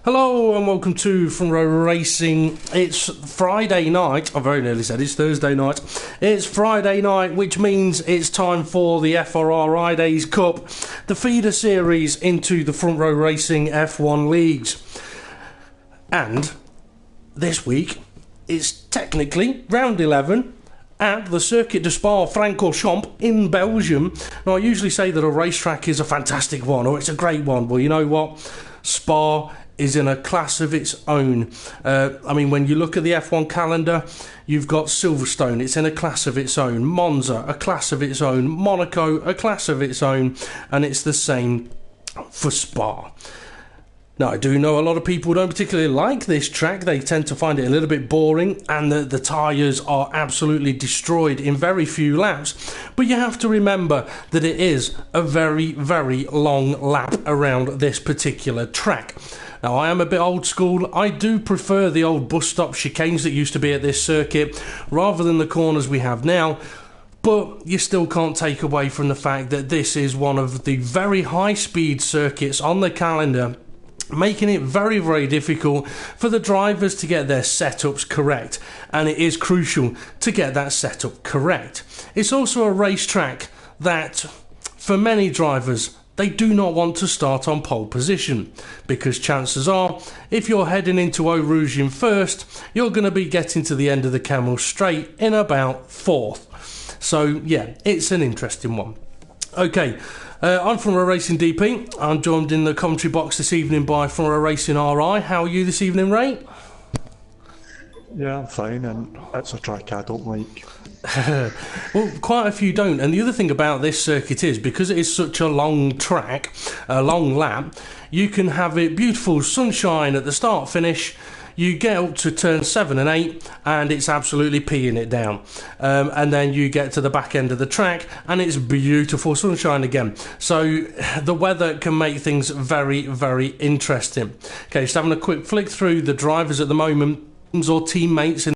Hello and welcome to Front Row Racing. It's Friday night. I very nearly said it's Thursday night. It's Friday night, which means it's time for the FRR-idays Cup, the feeder series into the Front Row Racing F1 leagues. And this week, it's technically round 11 at the Circuit de Spa-Francorchamps in Belgium. Now, I usually say that a racetrack is a fantastic one or it's a great one. Well, you know what? Spa is in a class of its own. When you look at the F1 calendar, you've got Silverstone, it's in a class of its own. Monza, a class of its own. Monaco, a class of its own. And it's the same for Spa. Now, I do know a lot of people don't particularly like this track. They tend to find it a little bit boring, and the tyres are absolutely destroyed in very few laps. But you have to remember that it is a very, very long lap around this particular track. Now, I am a bit old school. I do prefer the old bus stop chicanes that used to be at this circuit rather than the corners we have now. But you still can't take away from the fact that this is one of the very high-speed circuits on the calendar, making it very, very difficult for the drivers to get their setups correct. And it is crucial to get that setup correct. It's also a racetrack that, for many drivers, they do not want to start on pole position, because chances are, if you're heading into Eau Rouge in first, you're going to be getting to the end of the Camel Straight in about fourth. So yeah, it's an interesting one. Okay, I'm from a Racing DP. I'm joined in the commentary box this evening by From a Racing RI. How are you this evening, Ray? Yeah, I'm fine, and it's a track I don't like. Well, quite a few don't. And the other thing about this circuit is, because it is such a long track, a long lap, you can have it beautiful sunshine at the start finish. You get up to turn 7 and 8 and it's absolutely peeing it down. And then you get to the back end of the track and it's beautiful sunshine again. So the weather can make things very, very interesting. Okay, just having a quick flick through the drivers at the moment or teammates in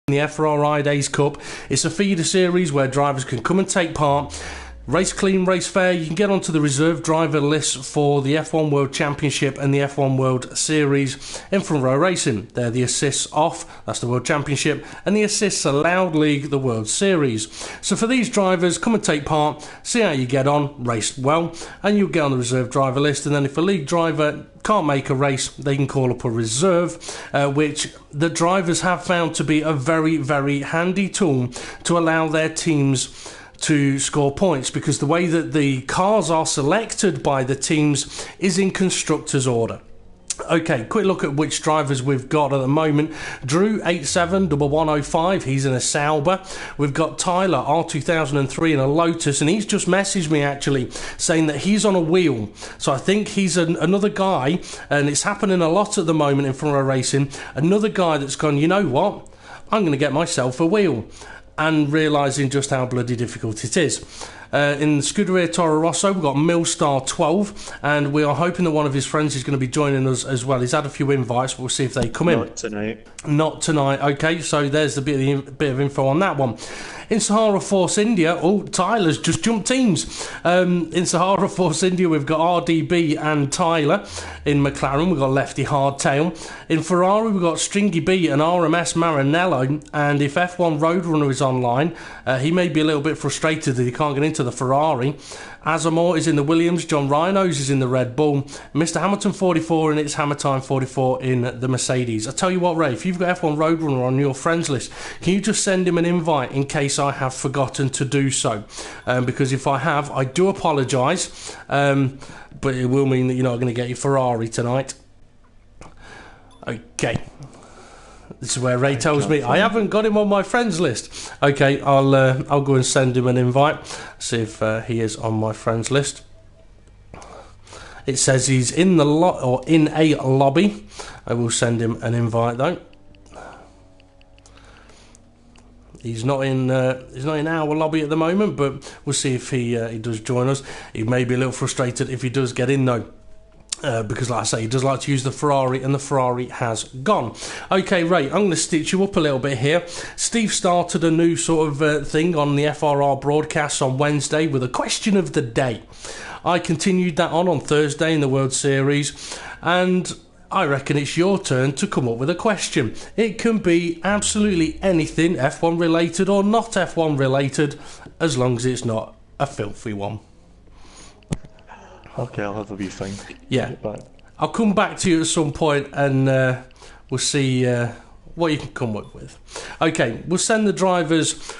the FRR-idays Cup. It's a feeder series where drivers can come and take part. Race clean, race fair. You can get onto the reserve driver list for the F1 World Championship and the F1 World Series in Front Row Racing. They're the assists off, that's the World Championship, and the assists allowed league, the World Series. So for these drivers, come and take part, see how you get on, race well, and you'll get on the reserve driver list. And then if a league driver can't make a race, they can call up a reserve, which the drivers have found to be a very, very handy tool to allow their teams to score points, because the way that the cars are selected by the teams is in constructors order. Okay, quick look at which drivers we've got at the moment. Drew 871105, he's in a Sauber. We've got Tyler R2003 in a Lotus, and he's just messaged me actually saying that he's on a wheel. So I think he's another guy, and it's happening a lot at the moment in Front Row Racing, another guy that's gone, you know what, I'm going to get myself a wheel, and realising just how bloody difficult it is. In Scuderia Toro Rosso, we've got Millstar 12, and we are hoping that one of his friends is going to be joining us as well. He's had a few invites, but we'll see if they come in. Not tonight. Okay, so there's the bit of info on that one. In Sahara Force India, Tyler's just jumped teams. In Sahara Force India, we've got RDB and Tyler. In McLaren, we've got Lefty Hardtail. In Ferrari, we've got Stringy B and RMS Maranello. And if F1 Roadrunner is online, he may be a little bit frustrated that he can't get into the Ferrari. Azamor is in the Williams, John Rhinos is in the Red Bull, Mr. Hamilton 44 and it's Hammer Time 44 in the Mercedes. I tell you what, Ray, if you've got F1 Roadrunner on your friends list, can you just send him an invite in case I have forgotten to do so? Because if I have, I do apologise, but it will mean that you're not going to get your Ferrari tonight. Okay. This is where Ray tells me I haven't got him on my friends list. Okay, I'll go and send him an invite. See if he is on my friends list. It says he's in the in a lobby. I will send him an invite though. He's not in our lobby at the moment, but we'll see if he does join us. He may be a little frustrated if he does get in though. Because like I say, he does like to use the Ferrari, and the Ferrari has gone. Okay, Ray, I'm going to stitch you up a little bit here. Steve started a new sort of thing on the FRR broadcast on Wednesday with a question of the day. I continued that on Thursday in the World Series, and I reckon it's your turn to come up with a question. It can be absolutely anything, F1 related or not F1 related, as long as it's not a filthy one. Okay, I'll have a wee thing. Yeah. I'll come back to you at some point and we'll see what you can come up with. Okay, we'll send the drivers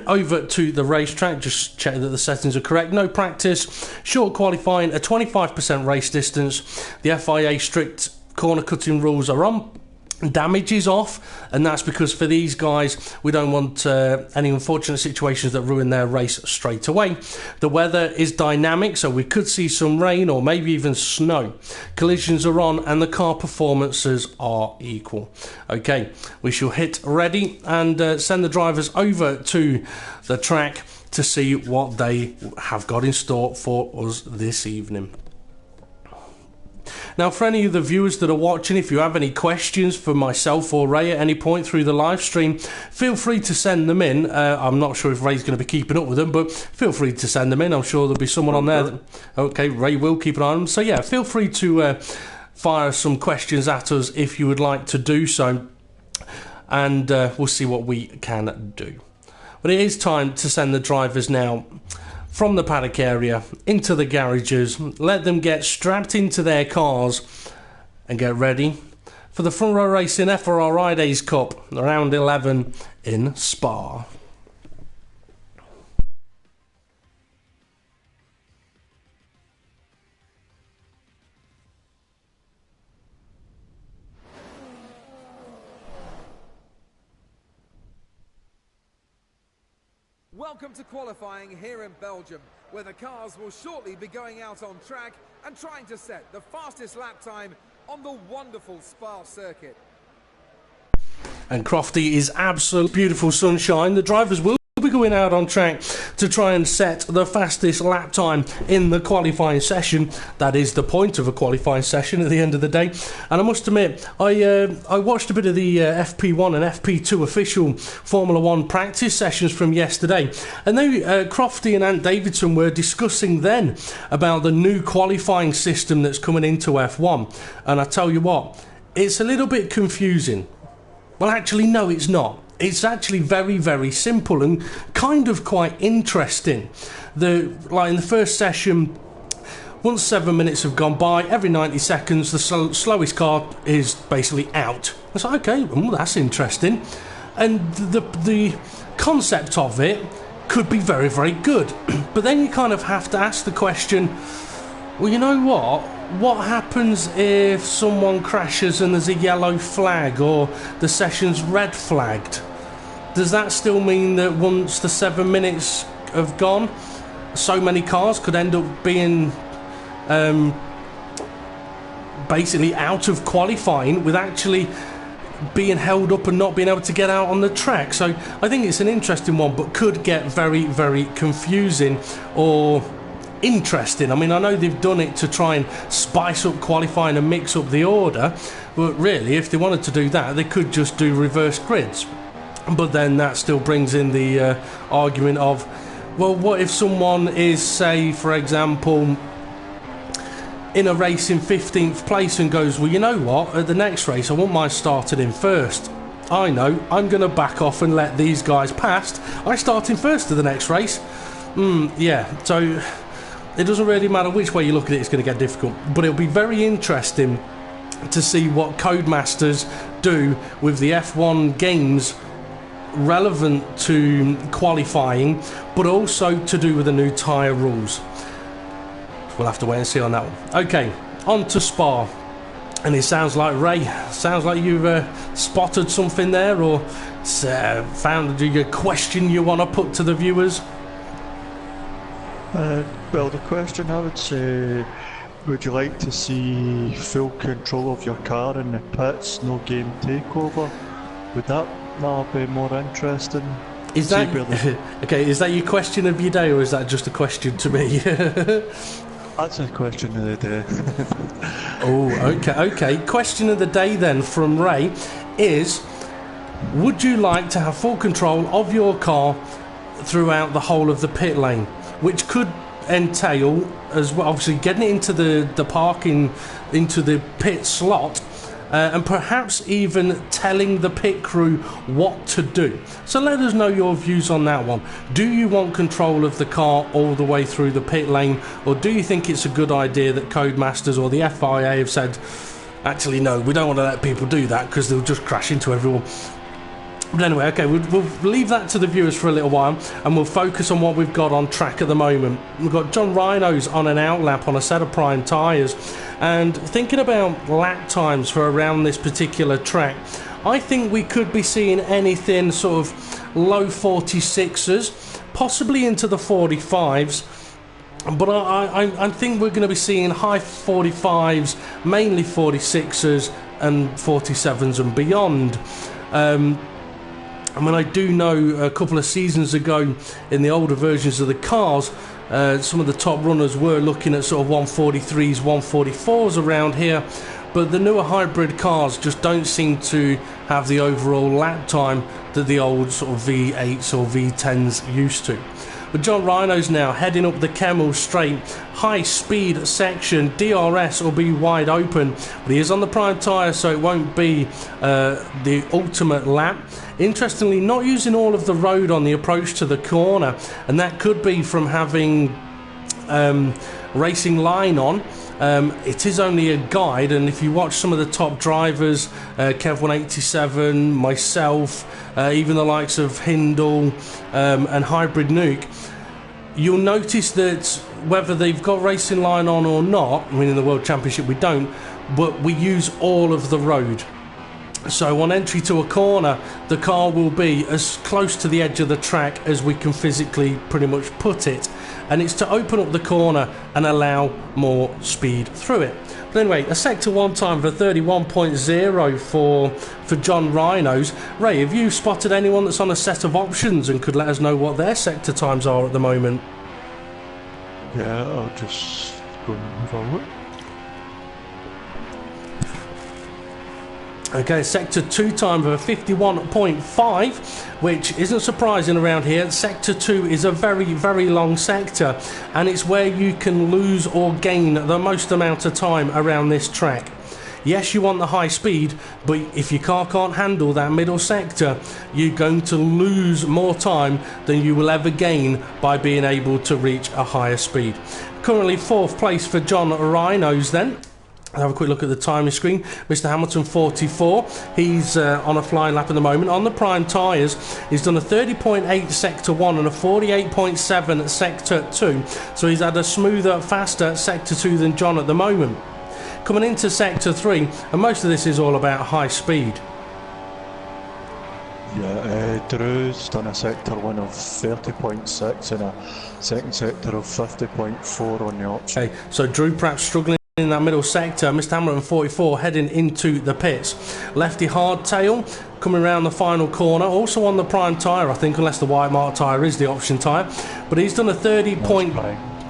over to the racetrack, just check that the settings are correct. No practice, short qualifying, a 25% race distance. The FIA strict corner cutting rules are on. Damage is off, and that's because for these guys we don't want any unfortunate situations that ruin their race straight away. The weather is dynamic, so we could see some rain or maybe even snow. Collisions are on and the car performances are equal. Okay, we shall hit ready and send the drivers over to the track to see what they have got in store for us this evening. Now, for any of the viewers that are watching, if you have any questions for myself or Ray at any point through the live stream, feel free to send them in. I'm not sure if Ray's going to be keeping up with them, but feel free to send them in. I'm sure there'll be someone on there. Okay, Ray will keep an eye on them. So yeah, feel free to fire some questions at us if you would like to do so, and we'll see what we can do. But it is time to send the drivers now from the paddock area into the garages, let them get strapped into their cars and get ready for the front row racing FRR-idays Cup, round 11 in Spa. Welcome to qualifying here in Belgium, where the cars will shortly be going out on track and trying to set the fastest lap time on the wonderful Spa circuit. And Crofty is absolute beautiful sunshine. The drivers will be going out on track to try and set the fastest lap time in the qualifying session. That is the point of a qualifying session at the end of the day. And I must admit, I watched a bit of the FP1 and FP2 official Formula 1 practice sessions from yesterday, and they, Crofty and Ant Davidson were discussing then about the new qualifying system that's coming into F1. And I tell you what, it's a little bit confusing. Well, actually, no, it's not. It's actually very, very simple and kind of quite interesting. Like in the first session, once 7 minutes have gone by, every 90 seconds, the slowest car is basically out. It's like, okay, well, that's interesting. And the concept of it could be very, very good. But then you kind of have to ask the question, well, you know what? What happens if someone crashes and there's a yellow flag or the session's red flagged? Does that still mean that once the 7 minutes have gone, so many cars could end up being basically out of qualifying with actually being held up and not being able to get out on the track? So I think it's an interesting one, but could get very, very confusing or interesting. I mean, I know they've done it to try and spice up qualifying and mix up the order, but really, if they wanted to do that, they could just do reverse grids. But then that still brings in the argument of, well, what if someone is, say, for example, in a race in 15th place and goes, well, you know what, at the next race I want mine started in first. I know, I'm going to back off and let these guys pass. I start in first to the next race. Yeah, so it doesn't really matter which way you look at it, it's going to get difficult. But it'll be very interesting to see what Codemasters do with the F1 games relevant to qualifying, but also to do with the new tyre rules. We'll have to wait and see on that one. Okay, on to Spa. And it sounds like, Ray, sounds like you've spotted something there, or found a question you want to put to the viewers. Well, the question I would say, would you like to see full control of your car in the pits, no game takeover? Would that not be more interesting? Is that okay? Is that your question of your day, or is that just a question to me? That's a question of the day. Oh, okay. Question of the day then from Ray is: would you like to have full control of your car throughout the whole of the pit lane? Which could entail as well, obviously getting it into the parking, into the pit slot, and perhaps even telling the pit crew what to do. So let us know your views on that one. Do you want control of the car all the way through the pit lane, or do you think it's a good idea that Codemasters or the FIA have said, actually no, we don't want to let people do that because they'll just crash into everyone? But anyway, okay, we'll leave that to the viewers for a little while, and we'll focus on what we've got on track at the moment. We've got John Rhinos on an outlap on a set of prime tyres, and thinking about lap times for around this particular track, I think we could be seeing anything sort of low 46s, possibly into the 45s, but I think we're going to be seeing high 45s, mainly 46s and 47s and beyond. I mean, I do know a couple of seasons ago in the older versions of the cars, some of the top runners were looking at sort of 143s, 144s around here, but the newer hybrid cars just don't seem to have the overall lap time that the old sort of V8s or V10s used to. But John Rhinos now heading up the Kemmel Straight, high speed section. DRS will be wide open, but he is on the prime tyre, so it won't be the ultimate lap. Interestingly, not using all of the road on the approach to the corner, and that could be from having racing line on. It is only a guide, and if you watch some of the top drivers, Kev187, myself, even the likes of Hindle and Hybrid Nuke, you'll notice that whether they've got racing line on or not, I mean in the World Championship we don't, but we use all of the road. So on entry to a corner, the car will be as close to the edge of the track as we can physically pretty much put it, and it's to open up the corner and allow more speed through it. But anyway, a sector 1 time for 31.0 for John Rhinos. Ray, have you spotted anyone that's on a set of options and could let us know what their sector times are at the moment? Yeah, I'll just go and have a look. Okay, sector 2 time of a 51.5, which isn't surprising around here. Sector 2 is a very, very long sector, and it's where you can lose or gain the most amount of time around this track. Yes, you want the high speed, but if your car can't handle that middle sector, you're going to lose more time than you will ever gain by being able to reach a higher speed. Currently 4th place for John Rhinos then. Have a quick look at the timing screen. Mr. Hamilton 44, he's on a flying lap at the moment on the prime tyres. He's done a 30.8 sector 1 and a 48.7 sector 2, so he's had a smoother, faster sector 2 than John at the moment. Coming into sector 3, and most of this is all about high speed. Yeah, Drew's done a sector 1 of 30.6 and a second sector of 50.4 on the option. Okay, so Drew perhaps struggling in that middle sector. Mr. Hamilton 44 heading into the pits. Lefty hardtail coming around the final corner, also on the prime tyre I think, unless the white mark tyre is the option tyre, but he's done a 30 point,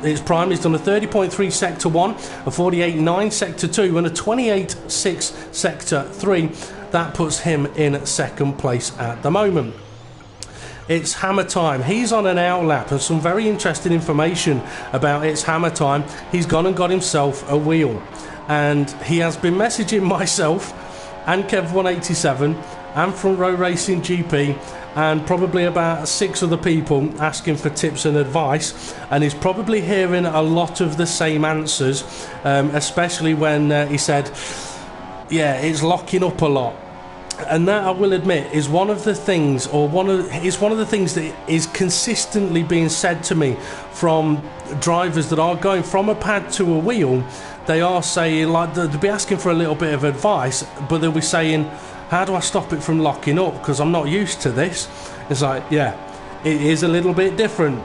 it's prime, he's done a 30.3 sector 1, a 48.9 sector 2 and a 28.6 sector 3. That puts him in second place at the moment. It's Hammer Time. He's on an outlap, and some very interesting information about It's Hammer Time. He's gone and got himself a wheel, and he has been messaging myself and Kev187 and Front Row Racing GP and probably about 6 other people asking for tips and advice, and he's probably hearing a lot of the same answers, especially when he said, yeah, it's locking up a lot. And that, I will admit, is one of the things, that is consistently being said to me from drivers that are going from a pad to a wheel. They are saying, like, they'll be asking for a little bit of advice, but they'll be saying, how do I stop it from locking up? Because I'm not used to this. It's like, yeah, it is a little bit different.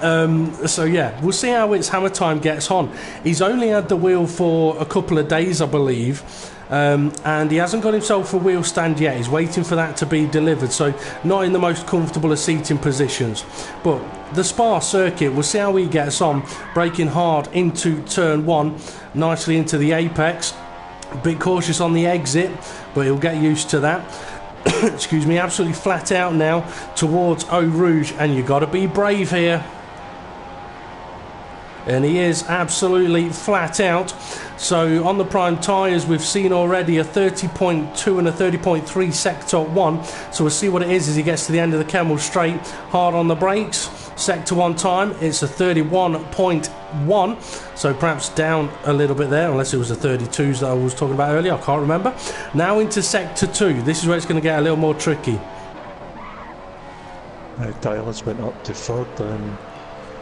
So yeah, we'll see how It's Hammer Time gets on. He's only had the wheel for a couple of days, I believe. And he hasn't got himself a wheel stand yet. He's waiting for that to be delivered, so not in the most comfortable of seating positions. But the Spa circuit, we'll see how he gets on, braking hard into turn 1, nicely into the apex. A bit cautious on the exit, but he'll get used to that. Excuse me, absolutely flat out now towards Eau Rouge, and you've got to be brave here. And he is absolutely flat out. So on the prime tyres, we've seen already a 30.2 and a 30.3 sector 1. So we'll see what it is as he gets to the end of the Kemmel Straight. Hard on the brakes. Sector 1 time, it's a 31.1. So perhaps down a little bit there, unless it was the 32s that I was talking about earlier. I can't remember. Now into sector 2. This is where it's going to get a little more tricky. Tyler's went up to third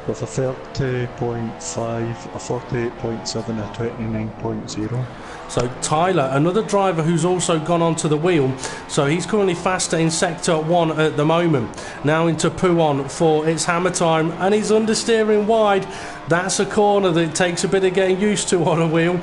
with a 30.5, a 48.7, a 29.0. So Tyler, another driver who's also gone onto the wheel. So he's currently faster in sector 1 at the moment. Now into Pouon for its hammer time, and he's understeering wide. That's a corner that takes a bit of getting used to on a wheel.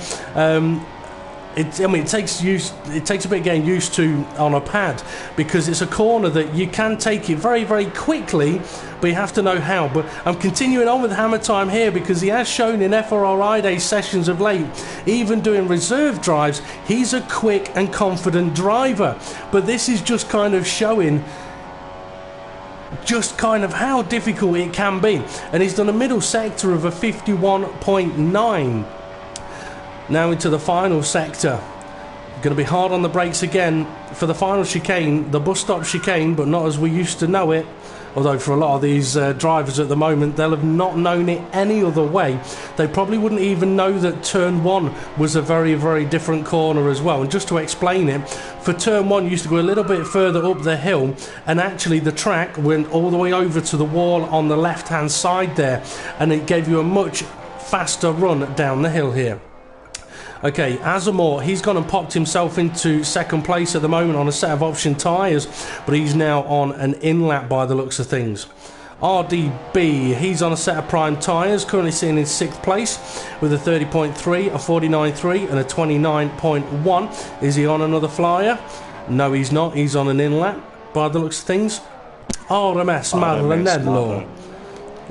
It takes a bit of getting used to on a pad, because it's a corner that you can take it very, very quickly, but you have to know how. But I'm continuing on with hammer time here, because he has shown in FRR-idays sessions of late, even doing reserve drives, he's a quick and confident driver. But this is just kind of showing just kind of how difficult it can be. And he's done a middle sector of a 51.9. Now into the final sector. Going to be hard on the brakes again for the final chicane, the bus stop chicane, but not as we used to know it. Although for a lot of these drivers at the moment, they'll have not known it any other way. They probably wouldn't even know that turn 1 was a very, very different corner as well. And just to explain it, for turn 1 you used to go a little bit further up the hill, and actually the track went all the way over to the wall on the left hand side there, and it gave you a much faster run down the hill here. Okay, Azamor, he's gone and popped himself into second place at the moment on a set of option tyres, but he's now on an in-lap by the looks of things. RDB, he's on a set of prime tyres, currently sitting in 6th place with a 30.3, a 49.3 and a 29.1. Is he on another flyer? No, he's not. He's on an in-lap by the looks of things. RMS Maranello.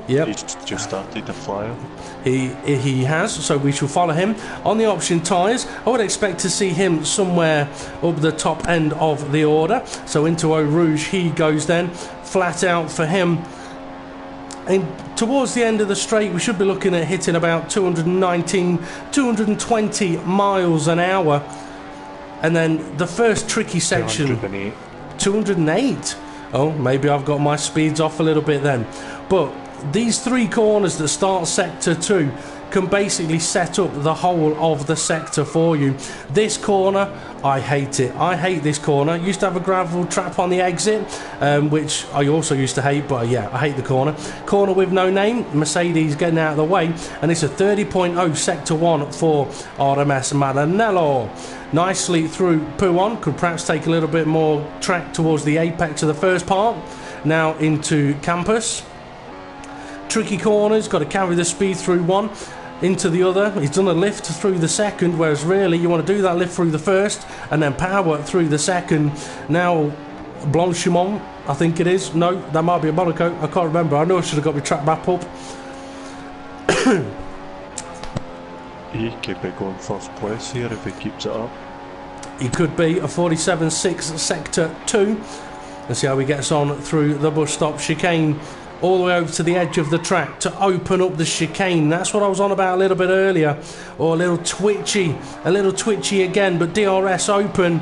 Yep. He's just started the flyer. He has, so we shall follow him. On the option tyres, I would expect to see him somewhere up the top end of the order. So into Eau Rouge he goes then, flat out for him. And towards the end of the straight, we should be looking at hitting about 219, 220 miles an hour. And then the first tricky section... 208. 208? Oh, maybe I've got my speeds off a little bit then. But these 3 corners that start sector 2 can basically set up the whole of the sector for you. This corner, I hate it. I hate this corner. Used to have a gravel trap on the exit, which I also used to hate, but yeah, I hate the corner. Corner with no name, Mercedes getting out of the way, and it's a 30.0 sector 1 for RMS Maranello. Nicely through Pouon, could perhaps take a little bit more track towards the apex of the first part. Now into Campus. Tricky corners, got to carry the speed through one into the other. He's done a lift through the second, whereas really you want to do that lift through the first and then power through the second. Now Blanchimont, I think it is. No, that might be a Monaco. I can't remember. I know I should have got my track map up. He could be going first place here if he keeps it up. He could be a 47.6 sector 2. Let's see how he gets on through the bus stop chicane, all the way over to the edge of the track to open up the chicane. That's what I was on about a little bit earlier. Or a little twitchy again, but DRS open.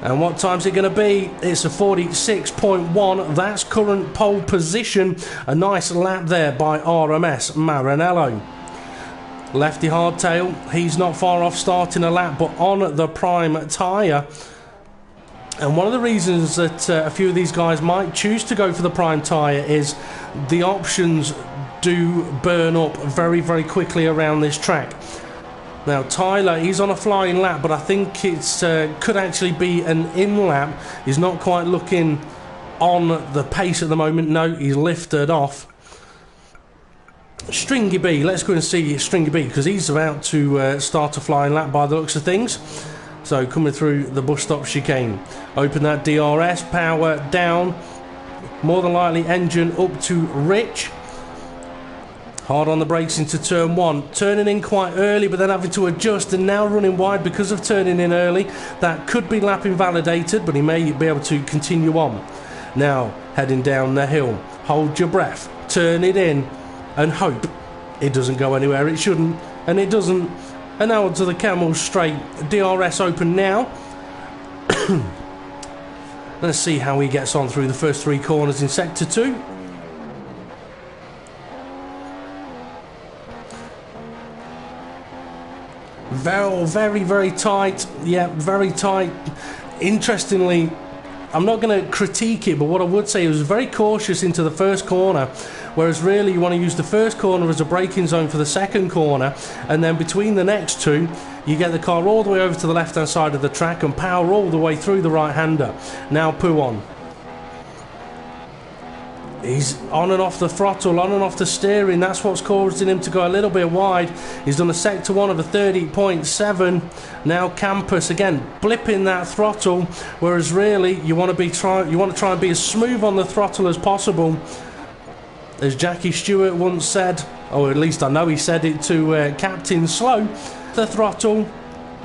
And what time's it going to be? It's a 46.1. That's current pole position. A nice lap there by RMS Maranello. Lefty hardtail, he's not far off starting a lap, but on the prime tyre. And one of the reasons that a few of these guys might choose to go for the prime tyre is the options do burn up very, very quickly around this track. Now Tyler, he's on a flying lap, but I think it's could actually be an in lap. He's not quite looking on the pace at the moment. No, he's lifted off. Stringy B, let's go and see Stringy B, because he's about to start a flying lap by the looks of things. So coming through the bus stop chicane, open that DRS, power down, more than likely engine up to rich. Hard on the brakes into turn 1, turning in quite early but then having to adjust and now running wide because of turning in early. That could be lap invalidated, but he may be able to continue on. Now heading down the hill, hold your breath, turn it in and hope It doesn't go anywhere it shouldn't, and it doesn't. And now onto the Camel Straight. DRS open now. Let's see how he gets on through the first 3 corners in Sector 2. Very, very tight. Yeah, very tight. Interestingly, I'm not going to critique it, but what I would say, it was very cautious into the first corner, whereas really you want to use the first corner as a braking zone for the second corner, and then between the next 2 you get the car all the way over to the left hand side of the track and power all the way through the right hander. Now Pouon, he's on and off the throttle, on and off the steering. That's what's causing him to go a little bit wide. He's done a Sector 1 of a 30.7. Now Campus again blipping that throttle, whereas really you want to try and be as smooth on the throttle as possible. As Jackie Stewart once said, or at least I know he said it to Captain Slow, the throttle,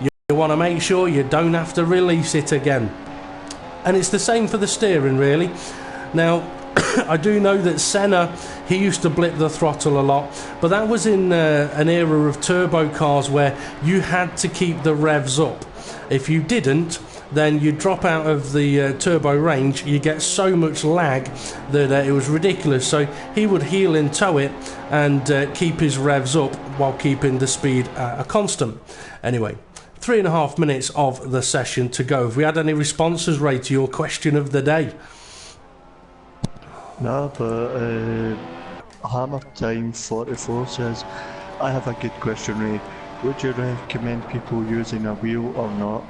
you want to make sure you don't have to release it again. And it's the same for the steering really. Now I do know that Senna, he used to blip the throttle a lot, but that was in an era of turbo cars where you had to keep the revs up. If you didn't, then you drop out of the turbo range. You get so much lag that it was ridiculous. So he would heel and toe it and keep his revs up while keeping the speed at a constant. Anyway, 3.5 minutes of the session to go. Have we had any responses, Ray, to your question of the day? No, but Hammer Time 44 says, I have a good question, Ray. Would you recommend people using a wheel or not?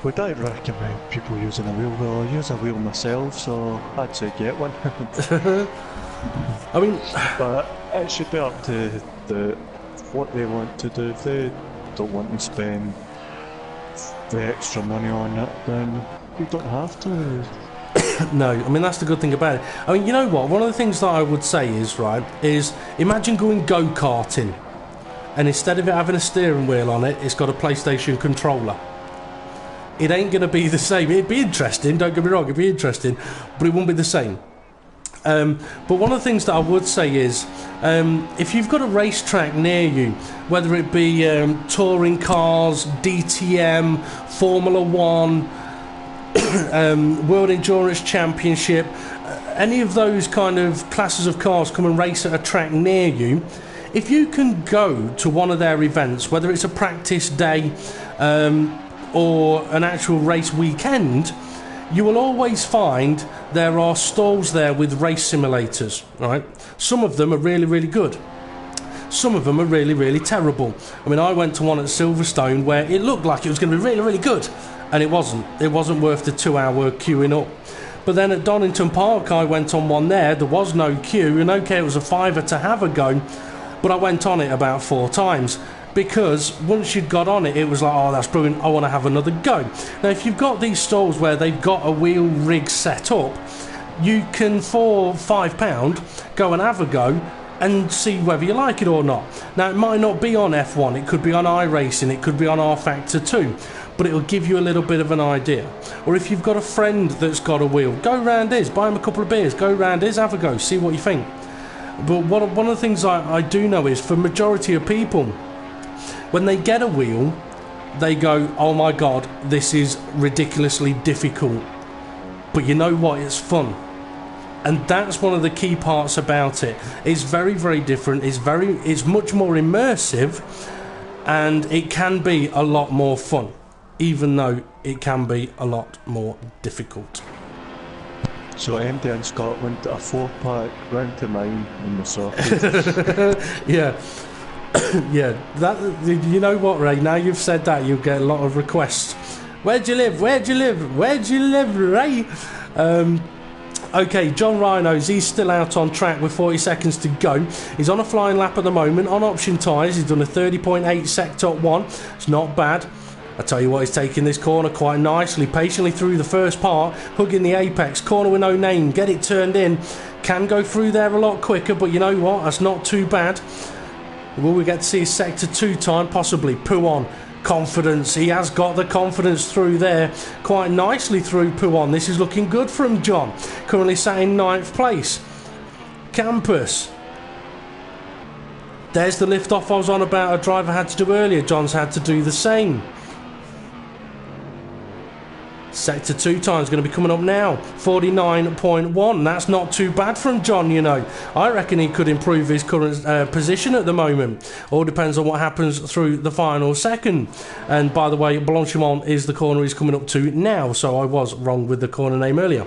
Would I recommend people using a wheel? Well, I use a wheel myself, so I'd say get one. I mean, but it should be up to what they want to do. If they don't want to spend the extra money on it, then you don't have to. No, I mean that's the good thing about it. I mean, you know what? One of the things that I would say is imagine going go-karting, and instead of it having a steering wheel on it, it's got a PlayStation controller. It ain't going to be the same. It'd be interesting, don't get me wrong, it'd be interesting, but it won't be the same. But one of the things that I would say is, if you've got a racetrack near you, whether it be touring cars, DTM, Formula 1, World Endurance Championship, any of those kind of classes of cars come and race at a track near you, if you can go to one of their events, whether it's a practice day or an actual race weekend, you will always find there are stalls there with race simulators, right? Some of them are really, really good. Some of them are really, really terrible. I mean, I went to one at Silverstone where it looked like it was going to be really, really good, and it wasn't. It wasn't worth the 2-hour queuing up. But then at Donington Park, I went on one there. There was no queue, and okay, it was a £5 to have a go, but I went on it about 4 times. Because once you'd got on it, it was like, oh, that's brilliant, I want to have another go. Now, if you've got these stalls where they've got a wheel rig set up, you can, for £5, go and have a go and see whether you like it or not. Now, it might not be on F1, it could be on iRacing, it could be on R Factor 2, but it'll give you a little bit of an idea. Or if you've got a friend that's got a wheel, go round his, buy him a couple of beers, go round his, have a go, see what you think. But one of the things I do know is, for majority of people, when they get a wheel, they go, oh my god, this is ridiculously difficult. But you know what, it's fun. And that's one of the key parts about it. It's very, very different, it's much more immersive, and it can be a lot more fun, even though it can be a lot more difficult. So MD in Scotland, a 4-pack round to mine in the socket. Yeah. Yeah, that, you know what, Ray, now you've said that, you'll get a lot of requests. Where'd you live? Where'd you live? Where'd you live, Ray? Okay, John Rhinos, he's still out on track with 40 seconds to go. He's on a flying lap at the moment, on option tyres. He's done a 30.8 Sector 1. It's not bad. I tell you what, he's taking this corner quite nicely, patiently through the first part, hugging the apex, corner with no name, get it turned in. Can go through there a lot quicker, but you know what, that's not too bad. Will we get to see his Sector 2 time? Possibly. Pouon, confidence. He has got the confidence through there. Quite nicely through Pouon. This is looking good for him, John. Currently sat in 9th place. Campus. There's the lift-off I was on about a driver had to do earlier. John's had to do the same. Sector 2 time is going to be coming up now. 49.1. That's not too bad from John, you know. I reckon he could improve his current position at the moment. All depends on what happens through the final second. And by the way, Blanchimont is the corner he's coming up to now, so I was wrong with the corner name earlier.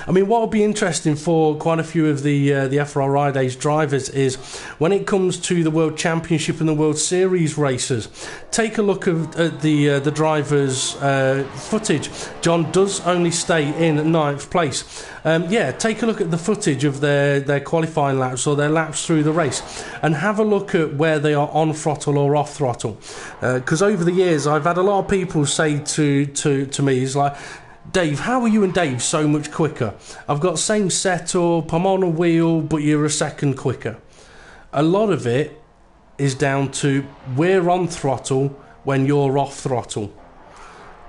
I mean, what will be interesting for quite a few of the FRR-idays drivers is when it comes to the World Championship and the World Series races, take a look at the drivers' footage. John does only stay in 9th place. Yeah, take a look at the footage of their qualifying laps or their laps through the race and have a look at where they are on throttle or off throttle. Because over the years, I've had a lot of people say to me, it's like, Dave, how are you and Dave so much quicker? I've got same setup, I'm on a wheel, but you're a second quicker. A lot of it is down to we're on throttle when you're off throttle.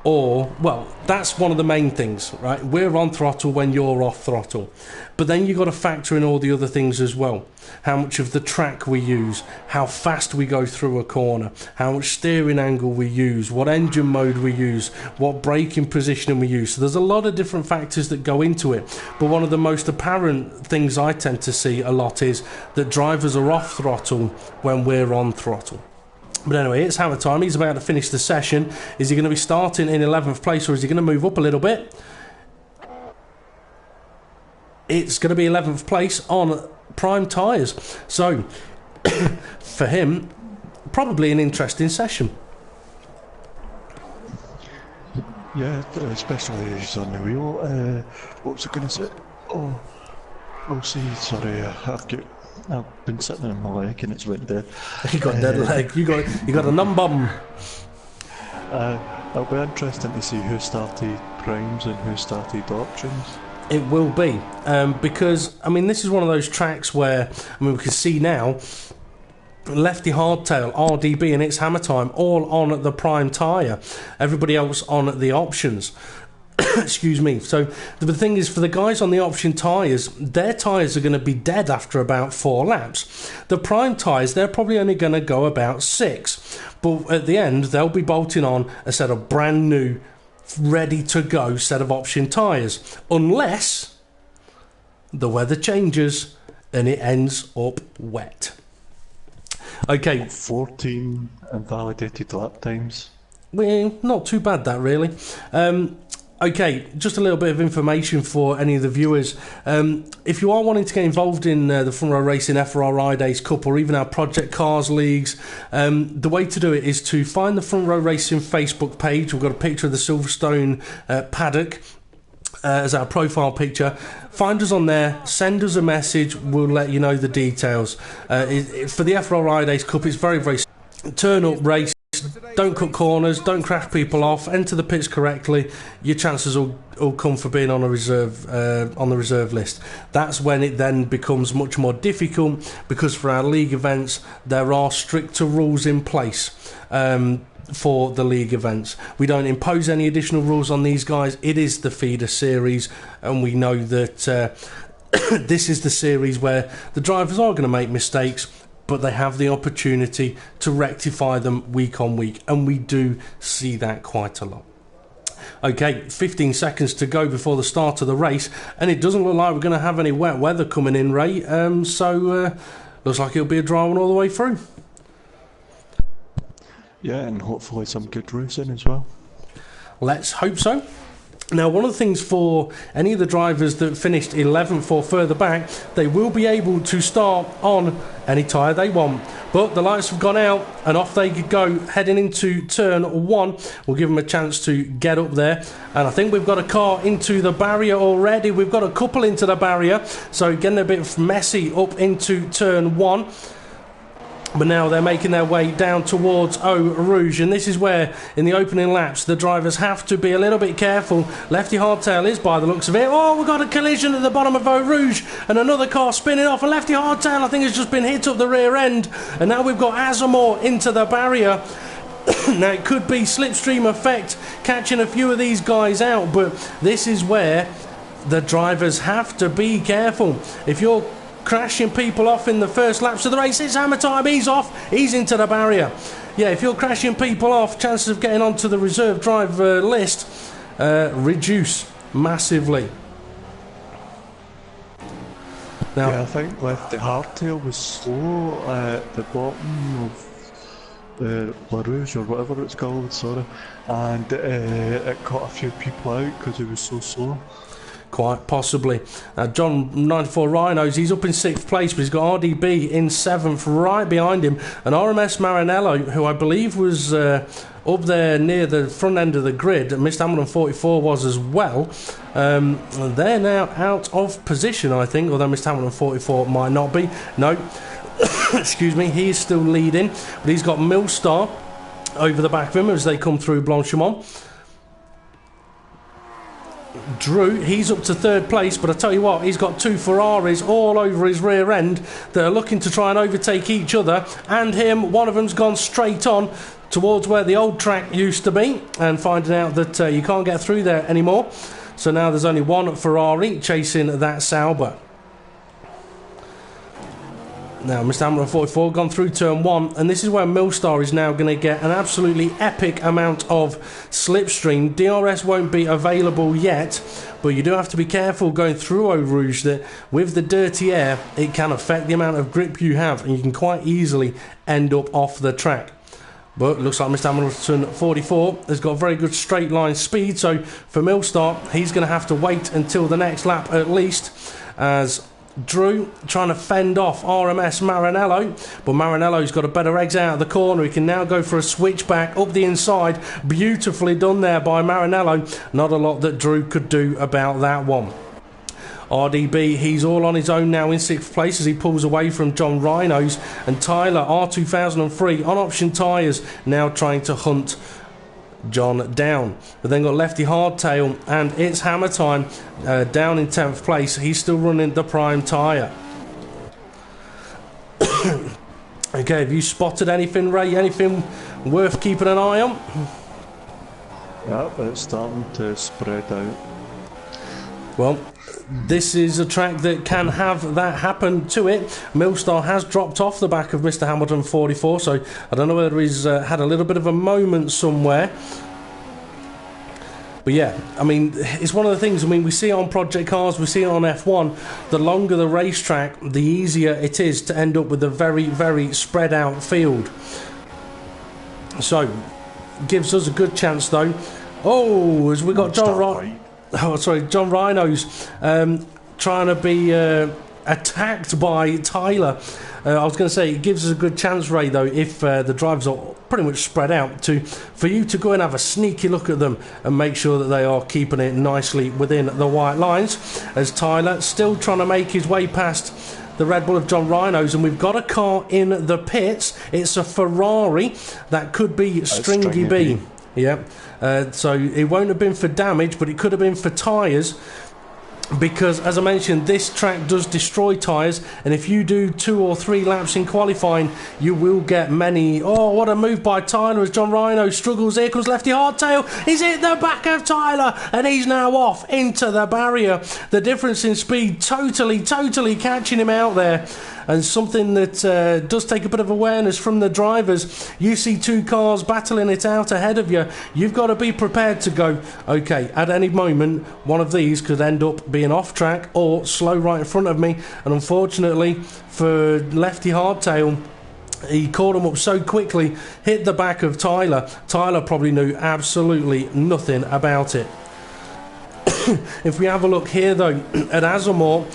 Or, well, that's one of the main things, right? We're on throttle when you're off throttle. But then you've got to factor in all the other things as well. How much of the track we use, how fast we go through a corner, how much steering angle we use, what engine mode we use, what braking positioning we use. So there's a lot of different factors that go into it. But one of the most apparent things I tend to see a lot is that drivers are off throttle when we're on throttle. But anyway, it's hammer time. He's about to finish the session. Is he going to be starting in 11th place or is he going to move up a little bit? It's going to be 11th place on prime tyres. So, for him, probably an interesting session. Yeah, especially as he's on the wheel. What was I going to say? Oh, see, sorry, I've been sitting on my leg and it's went dead. You got dead leg. You got a numb bum. It'll be interesting to see who started primes and who started options. It will be, because I mean this is one of those tracks where we can see now lefty hardtail, RDB and it's hammer time all on the prime tyre. Everybody else on the options. Excuse me. So the thing is, for the guys on the option tyres, their tyres are going to be dead after about 4 laps. The prime tyres, they're probably only going to go about 6. But at the end, they'll be bolting on a set of brand new, ready to go set of option tyres. Unless the weather changes and it ends up wet. Okay. 14 invalidated lap times. Well, not too bad that really. Okay, just a little bit of information for any of the viewers. If you are wanting to get involved in the Front Row Racing FRR-idays Cup or even our Project Cars Leagues, the way to do it is to find the Front Row Racing Facebook page. We've got a picture of the Silverstone paddock as our profile picture. Find us on there, send us a message, we'll let you know the details. For the FRR-idays Cup, it's very, very turn up race. Don't cut corners, don't crash people off, enter the pits correctly. Your chances will come for being on a reserve on the reserve list. That's when it then becomes much more difficult, because for our league events there are stricter rules in place for the league events. We don't impose any additional rules on these guys. It is the feeder series, and we know that this is the series where the drivers are going to make mistakes, but they have the opportunity to rectify them week on week, and we do see that quite a lot. Okay, 15 seconds to go before the start of the race, and it doesn't look like we're going to have any wet weather coming in, Ray, so looks like it'll be a dry one all the way through. Yeah, and hopefully some good racing as well. Let's hope so. Now, one of the things for any of the drivers that finished 11th or further back, they will be able to start on any tyre they want. But the lights have gone out and off they go, heading into turn 1. We'll give them a chance to get up there. And I think we've got a car into the barrier already. We've got a couple into the barrier. So getting a bit messy up into turn 1. But now they're making their way down towards Eau Rouge, and this is where, in the opening laps, the drivers have to be a little bit careful. Lefty hardtail is, by the looks of it. Oh, we've got a collision at the bottom of Eau Rouge, and another car spinning off. And lefty hardtail, I think, has just been hit up the rear end. And now we've got Azamor into the barrier. Now, it could be slipstream effect catching a few of these guys out, but this is where the drivers have to be careful. If you're crashing people off in the first laps of the race. It's hammer time, he's off, he's into the barrier. Yeah, if you're crashing people off, chances of getting onto the reserve driver list reduce massively. Now, yeah, I think Lefty Hardtail was slow at the bottom of the La Rouge or whatever it's called, sorry, and it caught a few people out because he was so slow. Quite possibly. John 94 Rhinos, he's up in 6th place, but he's got RDB in 7th right behind him, and RMS Maranello, who I believe was up there near the front end of the grid, Mr. Hamilton 44 was as well. They're now out of position, I think, although Mr. Hamilton 44 might not be. No, excuse me, he is still leading, but he's got Millstar over the back of him as they come through Blanchimont. Drew, he's up to 3rd place, but I tell you what, he's got 2 Ferraris all over his rear end that are looking to try and overtake each other and him. One of them's gone straight on towards where the old track used to be and finding out that you can't get through there anymore. So now there's only one Ferrari chasing that Sauber. Now, Mr. Hamilton 44 gone through turn 1, and this is where Millstar is now going to get an absolutely epic amount of slipstream. DRS won't be available yet, but you do have to be careful going through Eau Rouge that with the dirty air, it can affect the amount of grip you have, and you can quite easily end up off the track. But it looks like Mr. Hamilton 44 has got very good straight line speed, so for Millstar, he's going to have to wait until the next lap at least, as Drew trying to fend off RMS Maranello, but Maranello's got a better exit out of the corner. He can now go for a switchback up the inside. Beautifully done there by Maranello. Not a lot that Drew could do about that one. RDB, he's all on his own now in 6th place as he pulls away from John Rhinos, and Tyler R2003 on option tyres now trying to hunt John down. But then got Lefty Hardtail, and it's hammer time down in 10th place. He's still running the prime tyre. Okay, have you spotted anything, Ray? Anything worth keeping an eye on? Yep, it's starting to spread out. Well, this is a track that can have that happen to it. Millstar has dropped off the back of Mr. Hamilton 44, so I don't know whether he's had a little bit of a moment somewhere. But yeah, I mean, it's one of the things, I mean, we see it on Project Cars, we see it on F1. The longer the racetrack, the easier it is to end up with a very, very spread out field. So, gives us a good chance though. Oh, as we got John Rhinos trying to be attacked by Tyler. I was going to say it gives us a good chance, Ray, though, if the drivers are pretty much spread out, for you to go and have a sneaky look at them and make sure that they are keeping it nicely within the white lines, as Tyler still trying to make his way past the Red Bull of John Rhinos, and we've got a car in the pits. It's a Ferrari. That could be Stringy B. Yeah, so it won't have been for damage, but it could have been for tyres, because as I mentioned, this track does destroy tyres, and if you do 2 or 3 laps in qualifying, you will get many. Oh, what a move by Tyler as John Rhino struggles. Here comes Lefty Hardtail. He's hit the back of Tyler, and he's now off into the barrier. The difference in speed totally catching him out there. And something that does take a bit of awareness from the drivers. You see 2 cars battling it out ahead of you. You've got to be prepared to go, okay, at any moment, one of these could end up being off track or slow right in front of me. And unfortunately for Lefty Hardtail, he caught him up so quickly, hit the back of Tyler. Tyler probably knew absolutely nothing about it. If we have a look here, though, at Azamor,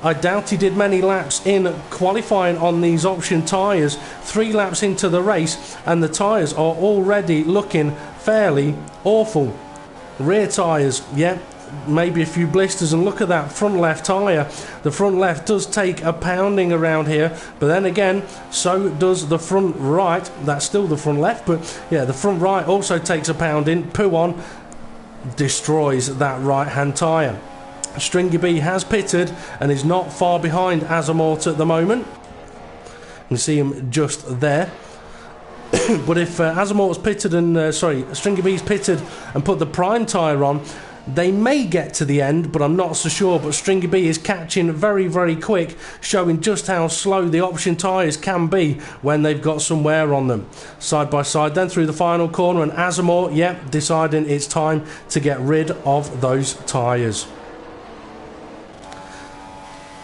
I doubt he did many laps in qualifying on these option tyres. 3 laps into the race, and the tyres are already looking fairly awful. Rear tyres, yeah, maybe a few blisters, and look at that front left tyre. The front left does take a pounding around here, but then again, so does the front right. That's still the front left, but yeah, the front right also takes a pounding. Pouon destroys that right hand tyre. Stringy B has pitted and is not far behind Azamort at the moment. You can see him just there. But if Azamort's pitted and Stringy B's pitted and put the prime tyre on, They may get to the end, but I'm not so sure. But Stringy B is catching very, very quick, showing just how slow the option tyres can be when they've got some wear on them. Side by side, then through the final corner, and Azamor, deciding it's time to get rid of those tyres.